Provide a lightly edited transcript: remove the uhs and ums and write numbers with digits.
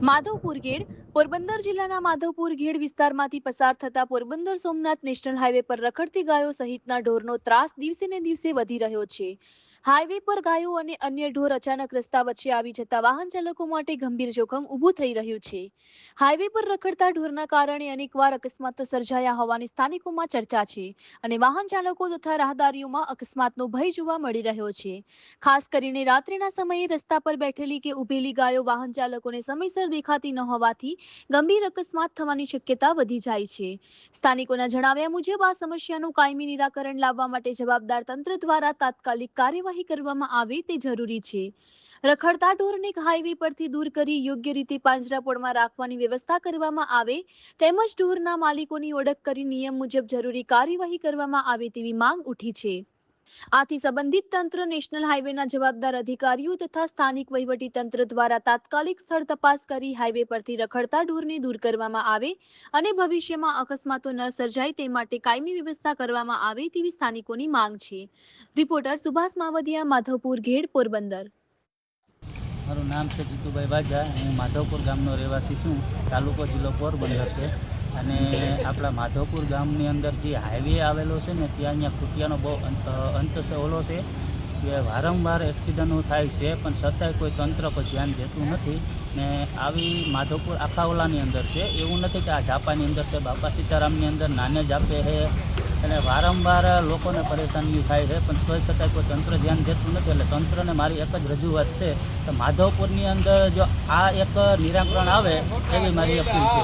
માધવપુર ઘેડ પોરબંદર જિલ્લાના માધવપુર ઘેડ વિસ્તારમાંથી પસાર થતા પોરબંદર સોમનાથ નેશનલ હાઈવે પર રખડતી ગાયો સહિતના ઢોરનો ત્રાસ દિવસે ને દિવસે વધી રહ્યો છે। હાઈવે પર ગાયો અને અન્ય ઢોર અચાનક રસ્તા વચ્ચે આવી જતા વાહન ચાલકો માટે ગંભીર જોખમ ઊભું થઈ રહ્યું છે। હાઈવે પર રખડતા ઢોરના કારણે અનેકવાર અકસ્માતો સર્જાયા હોવાની સ્થાનિકોમાં ચર્ચા છે અને વાહન ચાલકો તથા રાહદારીઓમાં અકસ્માતનો ભય જોવા મળી રહ્યો છે। ખાસ કરીને રાત્રિના સમયે રસ્તા પર બેઠેલી કે ઊભેલી ગાયો વાહન ચાલકોને સમયસર દેખાતી ન હોવાથી ગંભીર અકસ્માત થવાની શક્યતા વધી જાય છે। સ્થાનિકોના જણાવ્યા મુજબ આ સમસ્યાનું કાયમી નિરાકરણ લાવવા માટે જવાબદાર તંત્ર દ્વારા તાત્કાલિક કાર્યવાહી કરવામાં આવે તે જરૂરી છે। રખડતા ઢોરને હાઈવે પરથી દૂર કરી યોગ્ય રીતે પાંજરાપોળમાં રાખવાની વ્યવસ્થા કરવામાં આવે તેમજ ઢોરના માલિકોની ઓળખ કરી નિયમ મુજબ જરૂરી કાર્યવાહી કરવામાં આવે તેવી માંગ ઉઠી છે। આથી સંબંધિત તંત્ર નેશનલ હાઈવેના જવાબદાર અધિકારીઓ તથા સ્થાનિક વહીવટી તંત્ર દ્વારા તાત્કાલિક સ્થળ તપાસ કરી હાઈવે પરથી રખડતા ઢોરને દૂર કરવામાં આવે અને ભવિષ્યમાં અકસ્માતો ન સર્જાય તે માટે કાયમી વ્યવસ્થા કરવામાં આવે તેવી સ્થાનિકોની માંગ છે। રિપોર્ટર સુભાષ માવદિયા, માધવપુર ઘેડ, પોરબંદર। મારું નામ છે જીતુભાઈ વાજા। હું માધવપુર ગામનો રહેવાસી છું। તાલુકો જિલ્લો પોરબંદર છે અને આપણા માધવપુર ગામની અંદર જે હાઈવે આવેલો છે ને ત્યાં અહીંયા ખૂટિયાનો બહુ અંત ઓલો છે કે વારંવાર એક્સિડન્ટો થાય છે પણ છતાંય કોઈ તંત્ર કોઈ ધ્યાન દેતું નથી ને આવી માધવપુર આખા ઓલાની અંદર છે, એવું નથી કે આ ઝાપાની અંદર છે, બાપા સીતારામની અંદર નાને જાપે છે અને વારંવાર લોકોને પરેશાની થાય છે પણ કોઈ છતાંય કોઈ તંત્ર ધ્યાન દેતું નથી। એટલે તંત્રને મારી એક જ રજૂઆત છે કે માધવપુરની અંદર જો આ એક નિરાકરણ આવે એવી મારી અપીલ છે।